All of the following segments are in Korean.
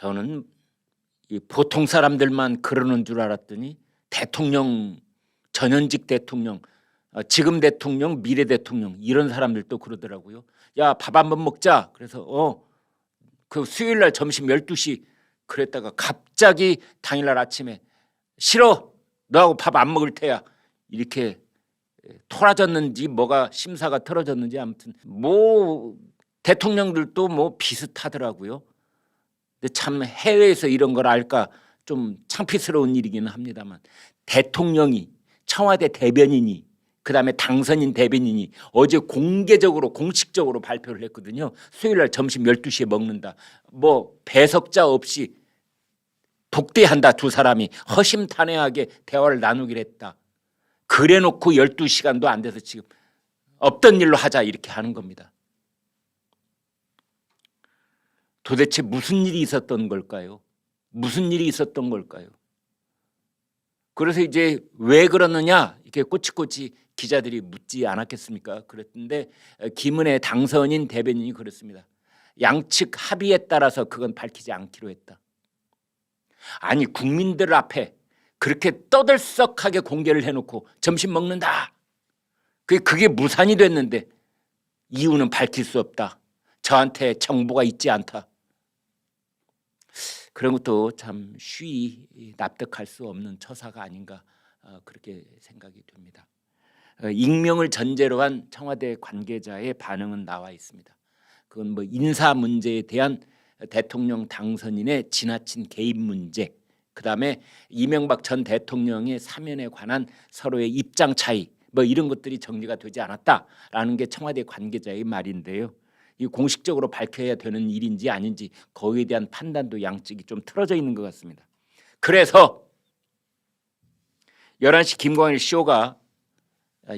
저는 이 보통 사람들만 그러는 줄 알았더니 대통령, 전현직 대통령, 지금 대통령, 미래 대통령 이런 사람들도 그러더라고요. 야, 밥 한번 먹자. 그래서 그 수요일 날 점심 12시 그랬다가 갑자기 당일날 아침에 싫어. 너하고 밥 안 먹을 테야. 이렇게 토라졌는지 뭐가 심사가 틀어졌는지 아무튼 뭐 대통령들도 뭐 비슷하더라고요. 근데 참 해외에서 이런 걸 알까 좀 창피스러운 일이기는 합니다만 대통령이 청와대 대변인이 그다음에 당선인 대변인이 어제 공개적으로 공식적으로 발표를 했거든요. 수요일 날 점심 12시에 먹는다. 뭐 배석자 없이 독대한다. 두 사람이 허심탄회하게 대화를 나누기로 했다. 그래놓고 12시간도 안 돼서 지금 없던 일로 하자 이렇게 하는 겁니다. 도대체 무슨 일이 있었던 걸까요? 무슨 일이 있었던 걸까요? 그래서 이제 왜 그러느냐 이렇게 꼬치꼬치 기자들이 묻지 않았겠습니까? 그랬는데 김은혜 당선인 대변인이 그랬습니다. 양측 합의에 따라서 그건 밝히지 않기로 했다. 아니 국민들 앞에 그렇게 떠들썩하게 공개를 해놓고 점심 먹는다. 그게 무산이 됐는데 이유는 밝힐 수 없다. 저한테 정보가 있지 않다. 그런 것도 참 쉬이 납득할 수 없는 처사가 아닌가 그렇게 생각이 됩니다. 익명을 전제로 한 청와대 관계자의 반응은 나와 있습니다. 그건 뭐 인사 문제에 대한 대통령 당선인의 지나친 개입 문제, 그다음에 이명박 전 대통령의 사면에 관한 서로의 입장 차이 뭐 이런 것들이 정리가 되지 않았다라는 게 청와대 관계자의 말인데요. 이 공식적으로 밝혀야 되는 일인지 아닌지 거기에 대한 판단도 양측이 좀 틀어져 있는 것 같습니다. 그래서 11시 김광일 쇼가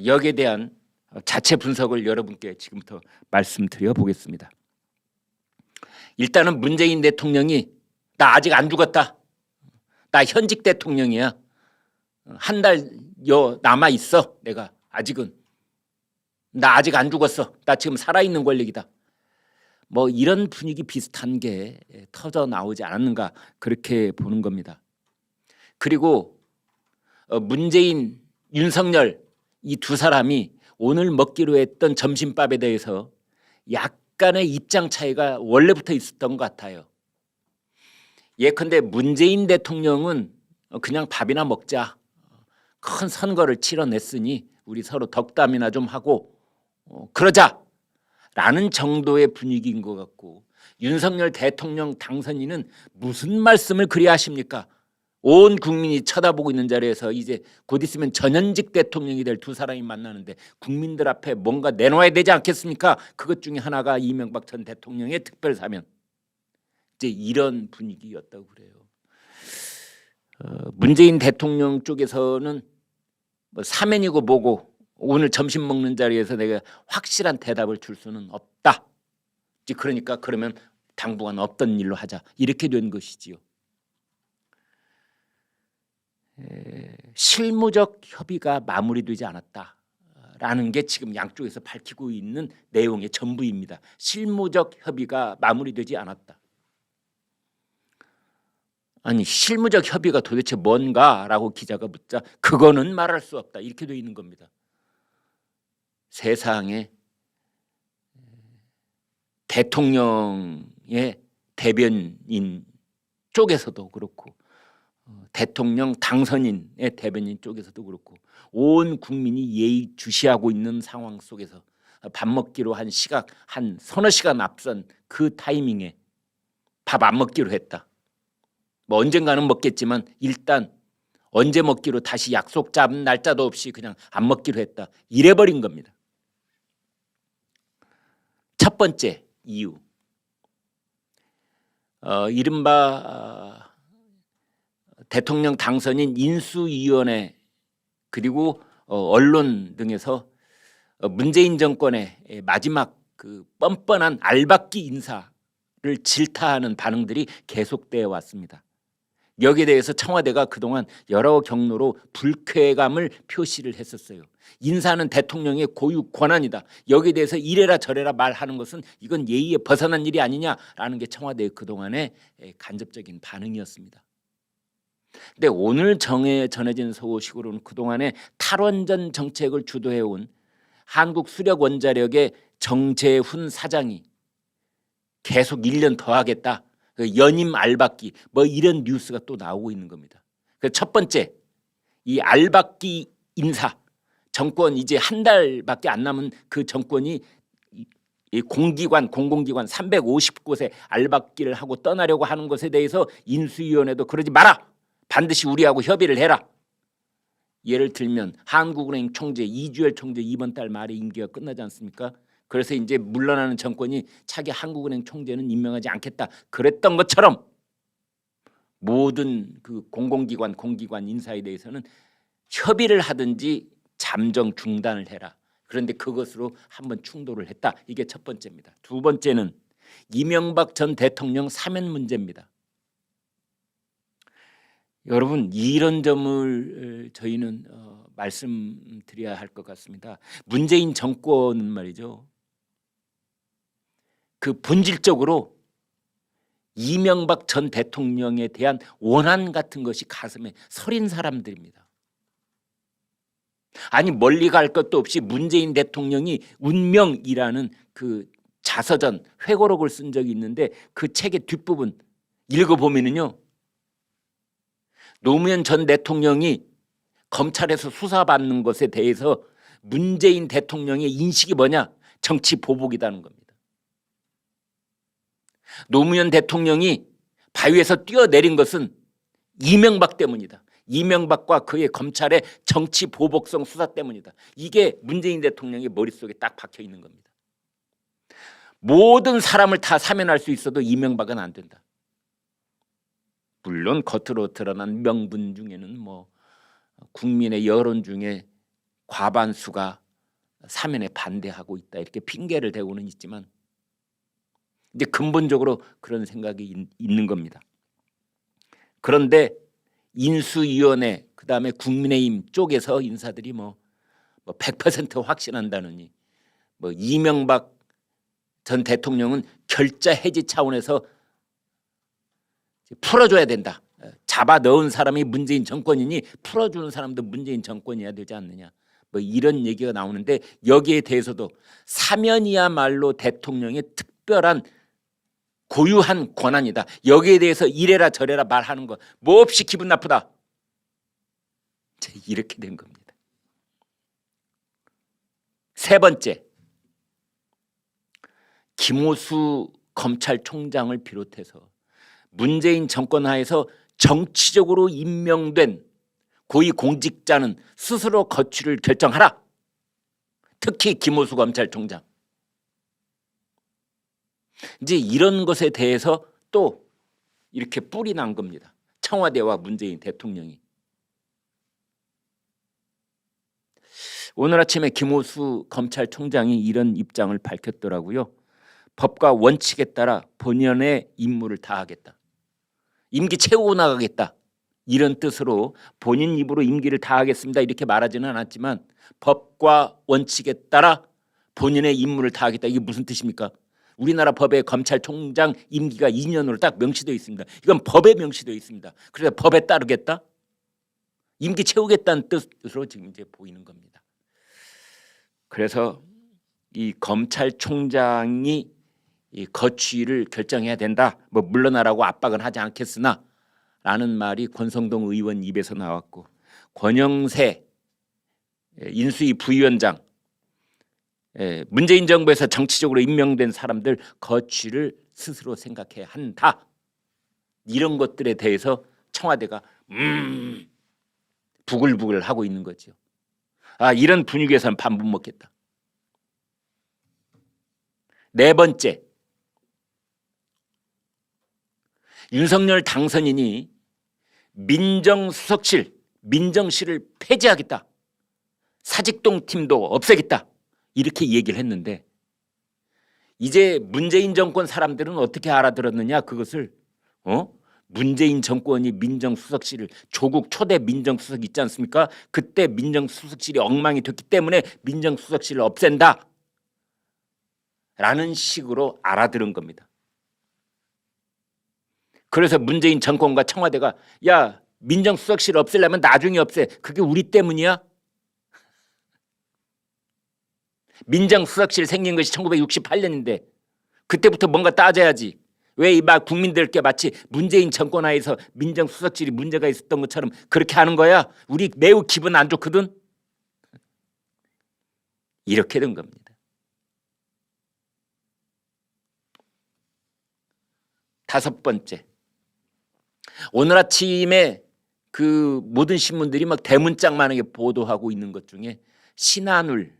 여기에 대한 자체 분석을 여러분께 지금부터 말씀드려 보겠습니다. 일단은 문재인 대통령이 나 아직 안 죽었다. 나 현직 대통령이야. 한 달 남아 있어. 내가 아직은. 나 아직 안 죽었어. 나 지금 살아있는 권력이다. 뭐 이런 분위기 비슷한 게 터져 나오지 않았는가 그렇게 보는 겁니다. 그리고 문재인, 윤석열 이 두 사람이 오늘 먹기로 했던 점심밥에 대해서 약간의 입장 차이가 원래부터 있었던 것 같아요. 예컨대 문재인 대통령은 그냥 밥이나 먹자. 큰 선거를 치러냈으니 우리 서로 덕담이나 좀 하고 그러자. 라는 정도의 분위기인 것 같고 윤석열 대통령 당선인은 무슨 말씀을 그리 하십니까? 온 국민이 쳐다보고 있는 자리에서 이제 곧 있으면 전현직 대통령이 될 두 사람이 만나는데 국민들 앞에 뭔가 내놓아야 되지 않겠습니까? 그것 중에 하나가 이명박 전 대통령의 특별사면. 이제 이런 분위기였다고 그래요. 문재인 대통령 쪽에서는 뭐 사면이고 뭐고 오늘 점심 먹는 자리에서 내가 확실한 대답을 줄 수는 없다. 그러니까 그러면 당분간 없던 일로 하자. 이렇게 된 것이지요. 실무적 협의가 마무리되지 않았다라는 게 지금 양쪽에서 밝히고 있는 내용의 전부입니다. 실무적 협의가 마무리되지 않았다. 아니 실무적 협의가 도대체 뭔가라고 기자가 묻자 그거는 말할 수 없다. 이렇게 돼 있는 겁니다. 세상에 대통령의 대변인 쪽에서도 그렇고 대통령 당선인의 대변인 쪽에서도 그렇고 온 국민이 예의주시하고 있는 상황 속에서 밥 먹기로 한 시각 한 서너 시간 앞선 그 타이밍에 밥 안 먹기로 했다. 뭐 언젠가는 먹겠지만 일단 언제 먹기로 다시 약속 잡은 날짜도 없이 그냥 안 먹기로 했다. 이래버린 겁니다. 첫 번째 이유, 이른바 대통령 당선인 인수위원회 그리고 언론 등에서 문재인 정권의 마지막 그 뻔뻔한 알박기 인사를 질타하는 반응들이 계속되어 왔습니다. 여기에 대해서 청와대가 그동안 여러 경로로 불쾌감을 표시를 했었어요. 인사는 대통령의 고유 권한이다. 여기에 대해서 이래라 저래라 말하는 것은 이건 예의에 벗어난 일이 아니냐라는 게 청와대의 그동안의 간접적인 반응이었습니다. 근데 오늘 전해진 소식으로는 그동안의 탈원전 정책을 주도해온 한국수력원자력의 정재훈 사장이 계속 1년 더 하겠다. 연임 알박기 뭐 이런 뉴스가 또 나오고 있는 겁니다. 첫 번째, 이 알박기 인사 정권 이제 한 달밖에 안 남은 그 정권이 이 공공기관 350곳에 알박기를 하고 떠나려고 하는 것에 대해서 인수위원회도 그러지 마라. 반드시 우리하고 협의를 해라. 예를 들면 한국은행 총재 이주열 총재 이번 달 말에 임기가 끝나지 않습니까? 그래서 이제 물러나는 정권이 차기 한국은행 총재는 임명하지 않겠다 그랬던 것처럼 모든 그 공공기관 공기관 인사에 대해서는 협의를 하든지 잠정 중단을 해라. 그런데 그것으로 한번 충돌을 했다. 이게 첫 번째입니다. 두 번째는 이명박 전 대통령 사면 문제입니다. 여러분 이런 점을 저희는 말씀드려야 할 것 같습니다. 문재인 정권은 말이죠. 그 본질적으로 이명박 전 대통령에 대한 원한 같은 것이 가슴에 서린 사람들입니다. 아니 멀리 갈 것도 없이 문재인 대통령이 운명이라는 그 자서전 회고록을 쓴 적이 있는데 그 책의 뒷부분 읽어보면은요. 노무현 전 대통령이 검찰에서 수사받는 것에 대해서 문재인 대통령의 인식이 뭐냐? 정치 보복이라는 겁니다. 노무현 대통령이 바위에서 뛰어내린 것은 이명박 때문이다. 이명박과 그의 검찰의 정치 보복성 수사 때문이다. 이게 문재인 대통령의 머릿속에 딱 박혀 있는 겁니다. 모든 사람을 다 사면할 수 있어도 이명박은 안 된다. 물론 겉으로 드러난 명분 중에는 뭐 국민의 여론 중에 과반수가 사면에 반대하고 있다 이렇게 핑계를 대고는 있지만 이제 근본적으로 그런 생각이 있는 겁니다. 그런데 인수위원회 그다음에 국민의힘 쪽에서 인사들이 뭐 100% 확신한다느니 뭐 이명박 전 대통령은 결자 해지 차원에서 풀어줘야 된다. 잡아 넣은 사람이 문재인 정권이니 풀어주는 사람도 문재인 정권이어야 되지 않느냐. 뭐 이런 얘기가 나오는데 여기에 대해서도 사면이야말로 대통령의 특별한 고유한 권한이다. 여기에 대해서 이래라 저래라 말하는 거 뭐 없이 기분 나쁘다. 이렇게 된 겁니다. 세 번째, 김호수 검찰총장을 비롯해서 문재인 정권 하에서 정치적으로 임명된 고위 공직자는 스스로 거취를 결정하라. 특히 김호수 검찰총장. 이제 이런 것에 대해서 또 이렇게 뿔이 난 겁니다. 청와대와 문재인 대통령이. 오늘 아침에 김호수 검찰총장이 이런 입장을 밝혔더라고요. 법과 원칙에 따라 본연의 임무를 다하겠다. 임기 채우고 나가겠다. 이런 뜻으로 본인 입으로 임기를 다하겠습니다. 이렇게 말하지는 않았지만 법과 원칙에 따라 본인의 임무를 다하겠다. 이게 무슨 뜻입니까? 우리나라 법에 검찰총장 임기가 2년으로 딱 명시되어 있습니다. 이건 법에 명시되어 있습니다. 그래서 법에 따르겠다? 임기 채우겠다는 뜻으로 지금 이제 보이는 겁니다. 그래서 이 검찰총장이 이 거취를 결정해야 된다. 뭐 물러나라고 압박은 하지 않겠으나 라는 말이 권성동 의원 입에서 나왔고 권영세 인수위 부위원장 문재인 정부에서 정치적으로 임명된 사람들 거취를 스스로 생각해야 한다. 이런 것들에 대해서 청와대가 부글부글 하고 있는 거죠. 아, 이런 분위기에서는 밥 못 먹겠다. 네 번째, 윤석열 당선인이 민정수석실, 민정실을 폐지하겠다. 사직동 팀도 없애겠다. 이렇게 얘기를 했는데 이제 문재인 정권 사람들은 어떻게 알아들었느냐 그것을 문재인 정권이 민정수석실을, 조국 초대 민정수석 있지 않습니까? 그때 민정수석실이 엉망이 됐기 때문에 민정수석실을 없앤다 라는 식으로 알아들은 겁니다. 그래서 문재인 정권과 청와대가 야, 민정수석실을 없애려면 나중에 없애. 그게 우리 때문이야? 민정수석실 생긴 것이 1968년인데 그때부터 뭔가 따져야지. 왜 막 국민들께 마치 문재인 정권 하에서 민정수석실이 문제가 있었던 것처럼 그렇게 하는 거야? 우리 매우 기분 안 좋거든. 이렇게 된 겁니다. 다섯 번째, 오늘 아침에 그 모든 신문들이 막 대문짝만하게 보도하고 있는 것 중에 신한울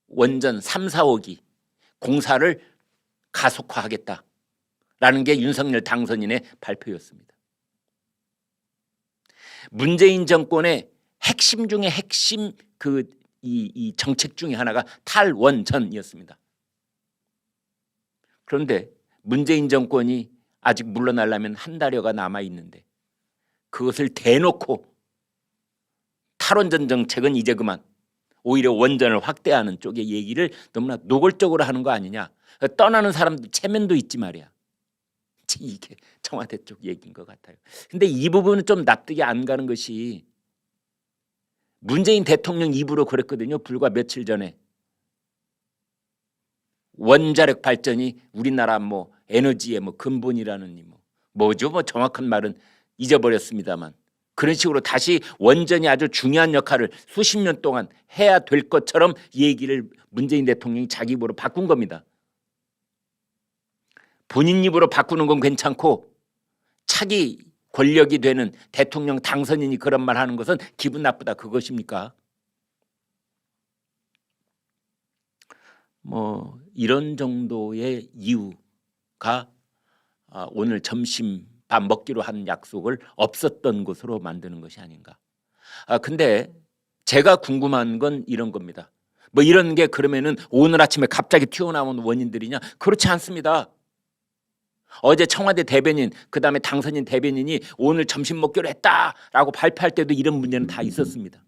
원전 3, 4호기 공사를 가속화하겠다라는 게 윤석열 당선인의 발표였습니다. 문재인 정권의 핵심 중에 핵심 이 정책 중에 하나가 탈원전이었습니다. 그런데 문재인 정권이 아직 물러나려면 한 달여가 남아 있는데 그것을 대놓고 탈원전 정책은 이제 그만, 오히려 원전을 확대하는 쪽의 얘기를 너무나 노골적으로 하는 거 아니냐. 떠나는 사람도 체면도 있지 말이야. 이게 청와대 쪽 얘기인 것 같아요. 근데 이 부분은 좀 납득이 안 가는 것이 문재인 대통령 입으로 그랬거든요. 불과 며칠 전에 원자력 발전이 우리나라 뭐 에너지의 뭐 근본이라는 뭐죠? 뭐 정확한 말은 잊어버렸습니다만 그런 식으로 다시 원전이 아주 중요한 역할을 수십 년 동안 해야 될 것처럼 얘기를 문재인 대통령이 자기 입으로 바꾼 겁니다. 본인 입으로 바꾸는 건 괜찮고 차기 권력이 되는 대통령 당선인이 그런 말 하는 것은 기분 나쁘다 그것입니까? 뭐 이런 정도의 이유가 오늘 점심 밥 먹기로 한 약속을 없었던 것으로 만드는 것이 아닌가. 근데 제가 궁금한 건 이런 겁니다. 뭐 이런 게 그러면은 오늘 아침에 갑자기 튀어나온 원인들이냐? 그렇지 않습니다. 어제 청와대 대변인 그다음에 당선인 대변인이 오늘 점심 먹기로 했다라고 발표할 때도 이런 문제는 다 있었습니다.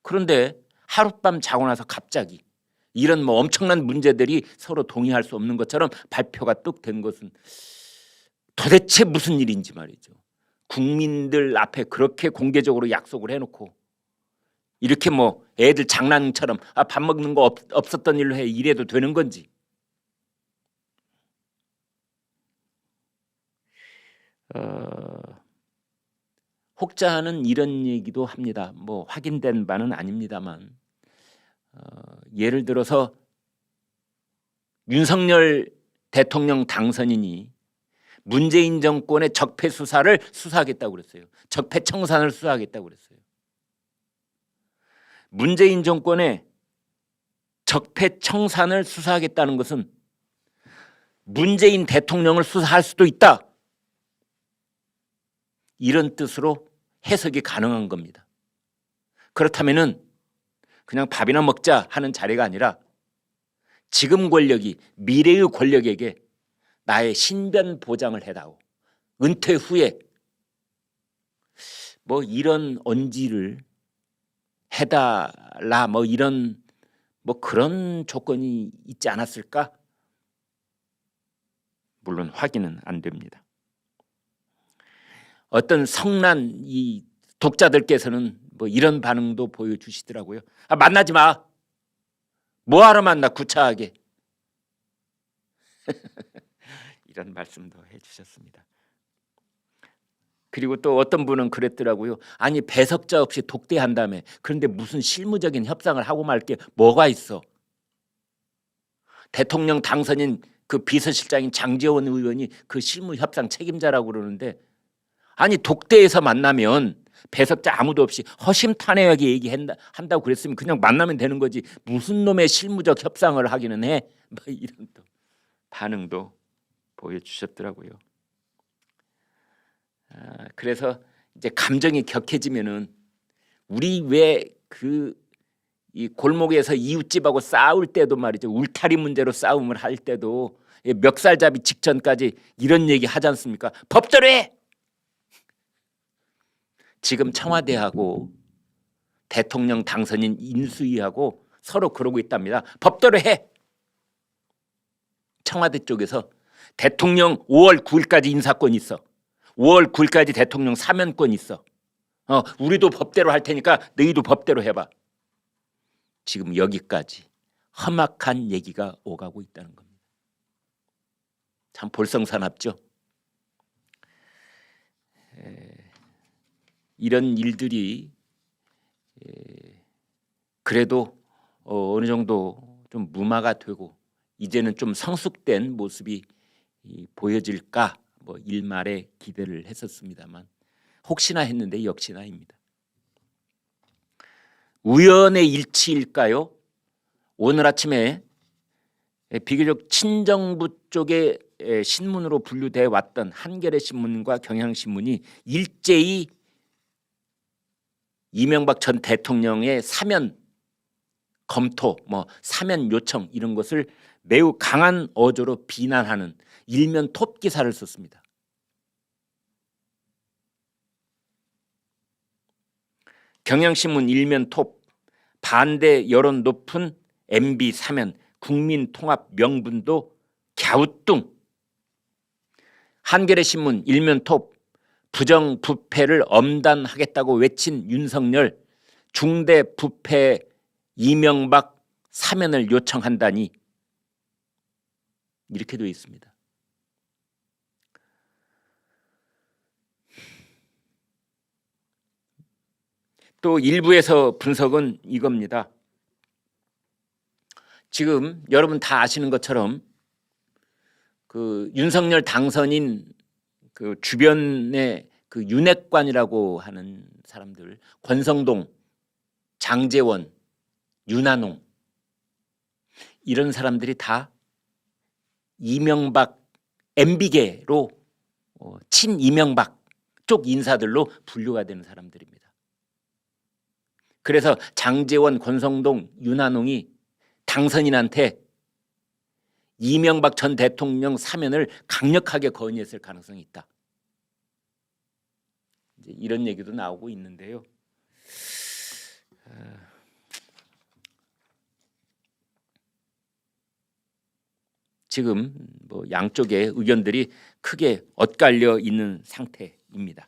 그런데 하룻밤 자고 나서 갑자기 이런 뭐 엄청난 문제들이 서로 동의할 수 없는 것처럼 발표가 뚝 된 것은 도대체 무슨 일인지 말이죠. 국민들 앞에 그렇게 공개적으로 약속을 해놓고 이렇게 뭐 애들 장난처럼 밥 먹는 거 없었던 일로 해 이래도 되는 건지. 혹자는 이런 얘기도 합니다. 뭐 확인된 바는 아닙니다만 예를 들어서 윤석열 대통령 당선인이 문재인 정권의 적폐 수사를 수사하겠다고 그랬어요. 적폐 청산을 수사하겠다고 그랬어요. 문재인 정권의 적폐 청산을 수사하겠다는 것은 문재인 대통령을 수사할 수도 있다. 이런 뜻으로 해석이 가능한 겁니다. 그렇다면은 그냥 밥이나 먹자 하는 자리가 아니라 지금 권력이 미래의 권력에게 나의 신변 보장을 해다오. 은퇴 후에 뭐 이런 언지를 해달라 뭐 이런 뭐 그런 조건이 있지 않았을까? 물론 확인은 안 됩니다. 어떤 성난 이 독자들께서는 뭐 이런 반응도 보여주시더라고요. 만나지 마. 뭐하러 만나 구차하게. 이런 말씀도 해주셨습니다. 그리고 또 어떤 분은 그랬더라고요. 아니 배석자 없이 독대한다며. 그런데 무슨 실무적인 협상을 하고 말 게 뭐가 있어. 대통령 당선인 그 비서실장인 장제원 의원이 그 실무 협상 책임자라고 그러는데 아니 독대에서 만나면 배석자 아무도 없이 허심탄회하게 얘기한다고 그랬으면 그냥 만나면 되는 거지 무슨 놈의 실무적 협상을 하기는 해. 뭐 이런 또 반응도 보여주셨더라고요. 그래서 이제 감정이 격해지면은 우리 왜 그 이 골목에서 이웃집하고 싸울 때도 말이죠. 울타리 문제로 싸움을 할 때도 멱살잡이 직전까지 이런 얘기 하지 않습니까? 법대로 해. 지금 청와대하고 대통령 당선인 인수위하고 서로 그러고 있답니다. 법대로 해. 청와대 쪽에서 대통령 5월 9일까지 인사권 있어. 5월 9일까지 대통령 사면권 있어. 우리도 법대로 할 테니까 너희도 법대로 해봐. 지금 여기까지 험악한 얘기가 오가고 있다는 겁니다. 참 볼성사납죠. 이런 일들이 그래도 어느 정도 좀 무마가 되고 이제는 좀 성숙된 모습이 보여질까 뭐 일말에 기대를 했었습니다만 혹시나 했는데 역시나입니다. 우연의 일치일까요? 오늘 아침에 비교적 친정부 쪽의 신문으로 분류돼 왔던 한겨레 신문과 경향신문이 일제히 이명박 전 대통령의 사면 검토, 뭐 사면 요청 이런 것을 매우 강한 어조로 비난하는 일면 톱 기사를 썼습니다. 경향신문 일면 톱, 반대 여론 높은 MB 사면, 국민통합 명분도 갸우뚱. 한겨레 신문 일면 톱, 부정부패를 엄단하겠다고 외친 윤석열, 중대 부패 이명박 사면을 요청한다니 이렇게 되어 있습니다. 또 일부에서 분석은 이겁니다. 지금 여러분 다 아시는 것처럼 그 윤석열 당선인 그 주변에 그 윤핵관이라고 하는 사람들, 권성동, 장제원, 윤한홍 이런 사람들이 다 이명박 MB계로 친이명박 쪽 인사들로 분류가 되는 사람들입니다. 그래서 장제원, 권성동, 윤한홍이 당선인한테 이명박 전 대통령 사면을 강력하게 건의했을 가능성이 있다. 이제 이런 얘기도 나오고 있는데요. 지금 뭐 양쪽의 의견들이 크게 엇갈려 있는 상태입니다.